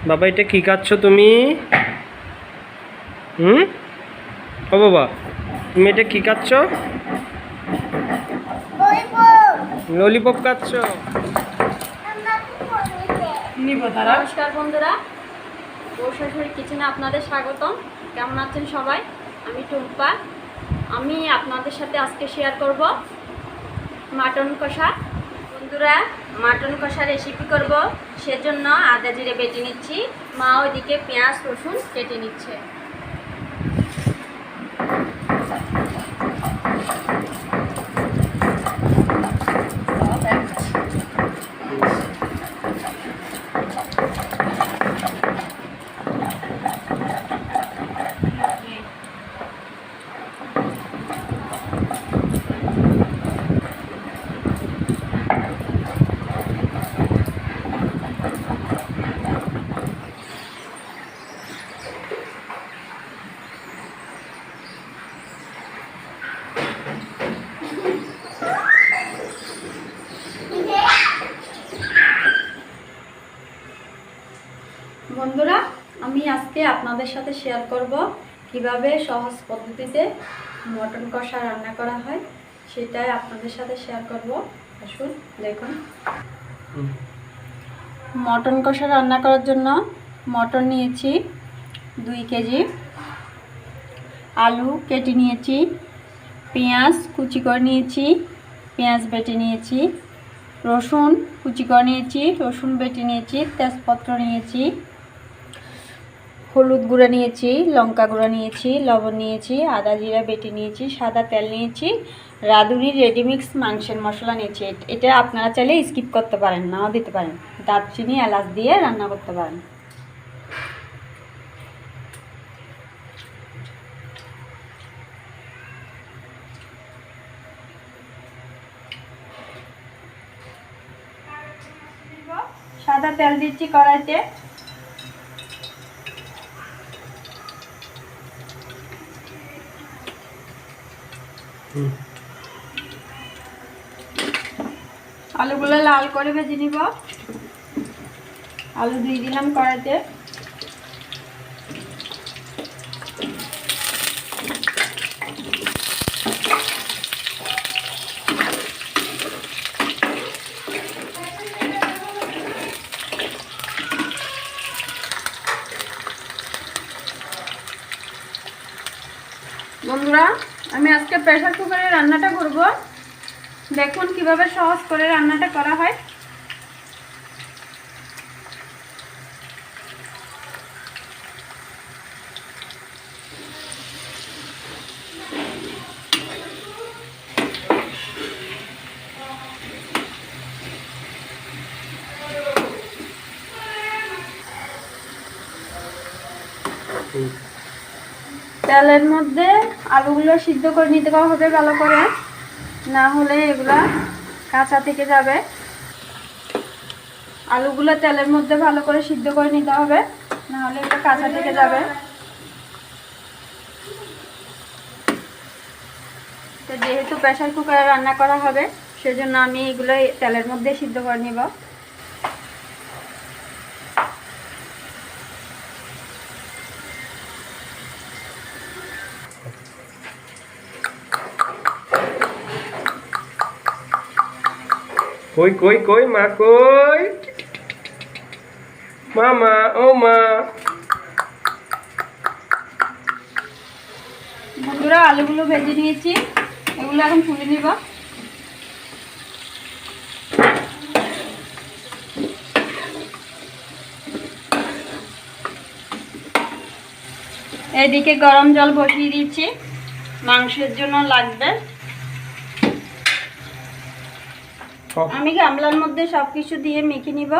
বাবা এটা কি খাচ্ছ তুমি? ও বাবা তুমি এটা কি খাচ্ছ? ললিপপ খাচ্ছ? নমস্কার বন্ধুরা, সরাসরি কিচেনে আপনাদের স্বাগতম। কেমন আছেন সবাই? আমি টুম্পা। আমি আপনাদের সাথে আজকে শেয়ার করব মাটন কষা। বন্ধুরা, মাটন কষা রেসিপি করব, সেজন্য আদা জিরে বেটে নিচ্ছি। মা ওইদিকে পেঁয়াজ রসুন কেটে নিচ্ছে। বন্ধুরা, আমি আজকে আপনাদের সাথে শেয়ার করব কিভাবে সহজ পদ্ধতিতে মটন কষা রান্না করা হয়, সেটাই আপনাদের সাথে শেয়ার করব। আসুন দেখুন। মটন কষা রান্না করার জন্য মটন নিয়েছি 2 কেজি, আলু কেটে নিয়েছি, পেঁয়াজ কুচি করে নিয়েছি, পেঁয়াজ বেটে নিয়েছি, রসুন কুচি করে নিয়েছি, রসুন বেটে নিয়েছি, তেজপত্র নিয়েছি, হলুদ গুঁড়া নিয়েছি, লঙ্কা গুঁড়া নিয়েছি, লবণ নিয়েছি, আদা জিরা বেটে নিয়েছি, সাদা তেল নিয়েছি, রাঁধুনি রেডিমিক্স মাংসের মশলা নিয়েছি। এটা আপনারা চাইলে স্কিপ করতে পারেন, নাও দিতে পারেন। দারচিনি এলাচ দিয়ে রান্না করতে পারেন। সাদা তেল দিচ্ছি কড়াইতে। আলুগুলো লাল করে ভেজে নিব। আলু দিয়ে দিলাম কড়াইতে। বন্ধুরা, আমি আজকে প্রেসার কুকারে রান্নাটা করব। দেখুন কিভাবে সহজ করে রান্নাটা করা হয়। তেলের মধ্যে আলুগুলো সিদ্ধ করে নিতে হবে ভালো করে, না হলে এগুলা কাঁচা থেকে যাবে। আলুগুলো তেলের মধ্যে ভালো করে সিদ্ধ করে নিতে হবে, না হলে এটা কাঁচা থেকে যাবে। তো যেহেতু প্রেসার কুকারে রান্না করা হবে, সেজন্য আমি এগুলো তেলের মধ্যে সিদ্ধ করে নিব। কই কই কই মা কই? মামা ও মা। বন্ধুরা, আলুগুলো ভেজে নিয়েছি, এগুলো এখন তুলে নিব। এদিকে গরম জল বসিয়ে দিচ্ছি, মাংসের জন্য লাগবে। আমি গামলার মধ্যে সবকিছু দিয়ে মেখে নিব।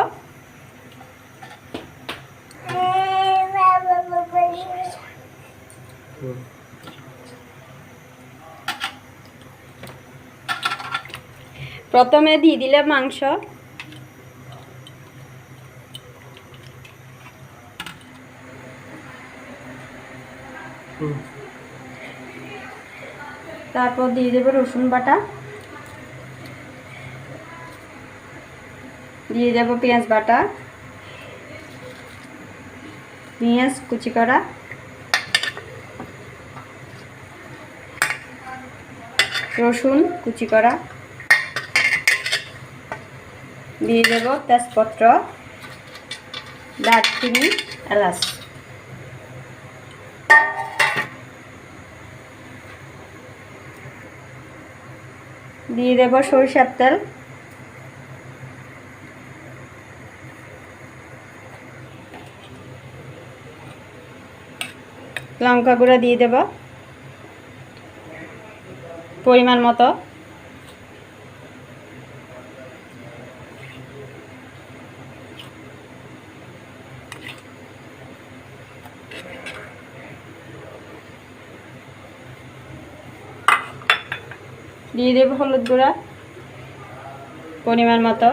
প্রথমে দিয়ে দিলে মাংস, তারপর দিয়ে দেবো রসুন বাটা, দিয়ে দেব পেঁয়াজ বাটা, পেঁয়াজ কুচি করা, রসুন কুচি করা, দিয়ে দেব তেজপত্র, দারচিনি, এলাচ। দিয়ে দেব সরিষার তেল, লঙ্কা গুঁড়া দিয়ে দেব পরিমাণ মতো, দিয়ে দেব হলুদ গুঁড়া পরিমাণ মতো,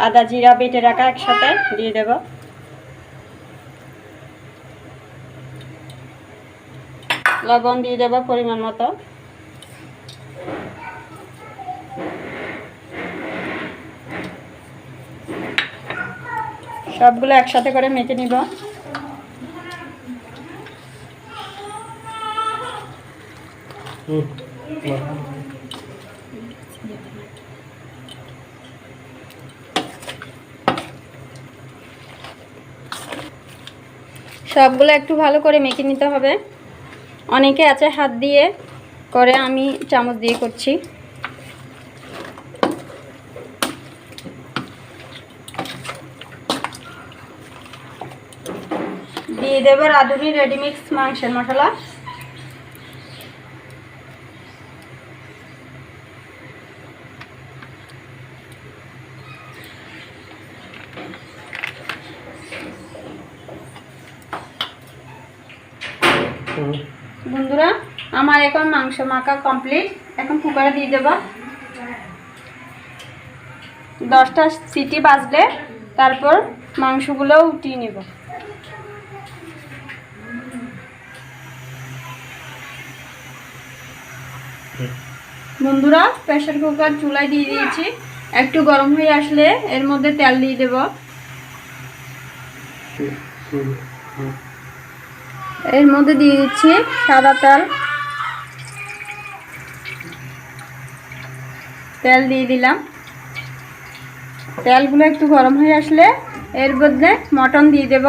আদা জিরা বেটে রাখা একসাথে দিয়ে দেব, লবণ দিয়ে দেব পরিমাণ মতো, সবগুলো একসাথে করে মেখে নিব। সবগুলো একটু ভালো করে মেখে নিতে হবে। অনেকে আছে হাত দিয়ে করে, আমি চামচ দিয়ে করছি। দিয়ে দেব রাঁধুনি রেডিমিক্স মাংসের মশলা, বন্ধুরা আমার এখন মাংস মাখা কমপ্লিট। এখন কুকারে দিয়ে দেব। 10টা সিটি বাজলে তারপর মাংসগুলো উঠিয়ে নেব। বন্ধুরা প্রেসার কুকার চুলায় দিয়ে দিয়েছি। একটু গরম হয়ে আসলে এর মধ্যে তেল দিয়ে দেব। এর মধ্যে দিয়ে দিচ্ছি সাদা তেল। তেল দিয়ে দিলাম। তেলগুলো একটু গরম হয়ে আসলে এর মধ্যে মটন দিয়ে দেব।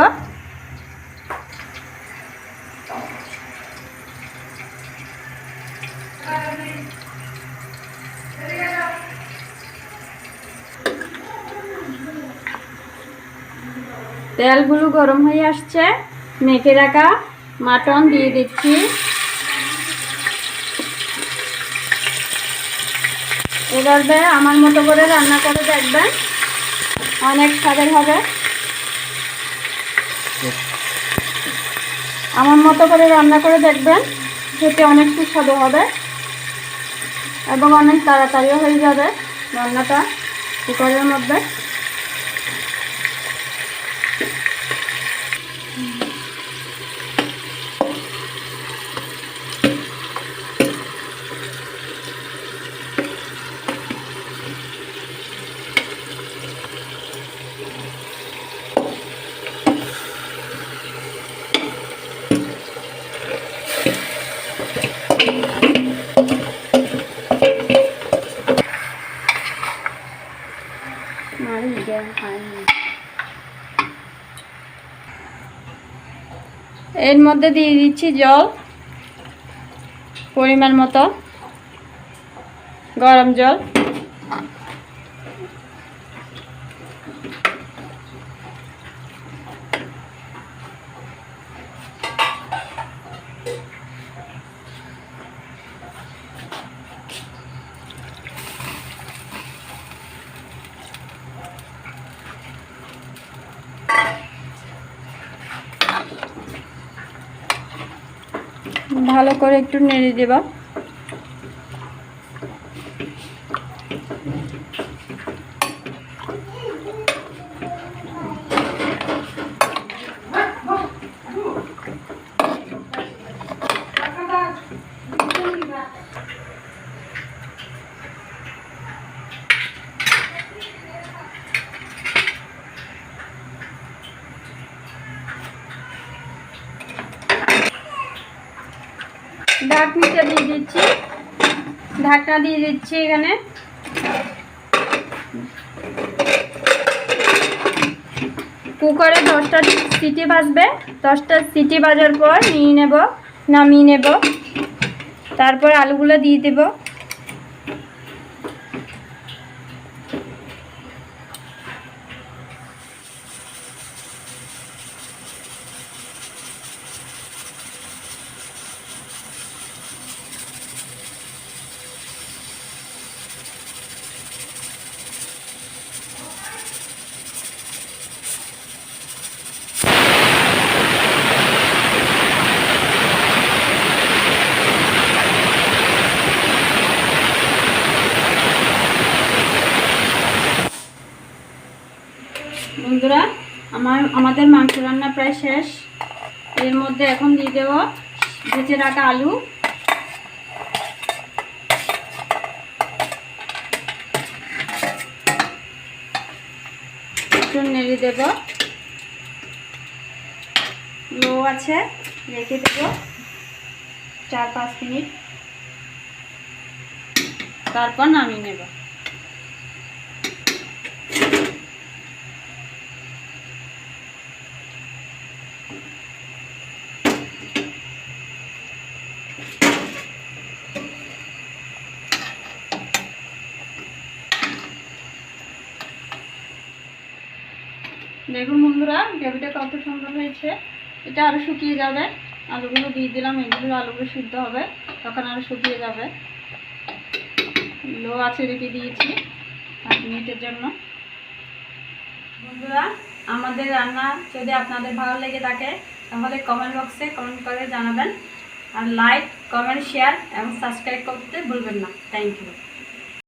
তেলগুলো গরম হয়ে আসছে, মেখে রাখা মাটন দিয়ে দিচ্ছি। এভাবে আমার মতো করে রান্না করে দেখবেন, অনেক স্বাদের হবে। আমার মতো করে রান্না করে দেখবেন, খেতে অনেক সুস্বাদু হবে এবং অনেক তাড়াতাড়িও হয়ে যাবে রান্নাটা কুকারের মধ্যে। এর মধ্যে দিয়ে দিচ্ছি জল পরিমাণ মতো, গরম জল। ভালো করে একটু নেড়ে দেব। ঢাকনিটা দিয়ে দিচ্ছি, ঢাকনা দিয়ে দিচ্ছি এখানে। কুকারে 10টা সিটি বাজবে, 10টা সিটি বাজার পর নামিয়ে নেব। তারপর আলুগুলো দিয়ে দেব। বন্ধুরা, আমাদের মাংস রান্না প্রায় শেষ। এর মধ্যে এখন দিয়ে দেব ভেজে রাখা আলু। একটু নেড়ে দেব, লো আছে রেখে দেব 4-5 মিনিট, তারপর নামিয়ে নেব। দেখুন বন্ধুরা, গ্রেভিটা কত সুন্দর হয়েছে। এটা আরও শুকিয়ে যাবে। আলুগুলো দিয়ে দিলাম, এগুলো আলুগুলো সিদ্ধ হবে, তখন আরও শুকিয়ে যাবে। লো আছে রেখে দিয়েছি 5 মিনিটের জন্য। বন্ধুরা, আমাদের রান্না যদি আপনাদের ভালো লেগে থাকে তাহলে কমেন্ট বক্সে কমেন্ট করে জানাবেন। আর লাইক, কমেন্ট, শেয়ার এবং সাবস্ক্রাইব করতে ভুলবেন না। Thank you.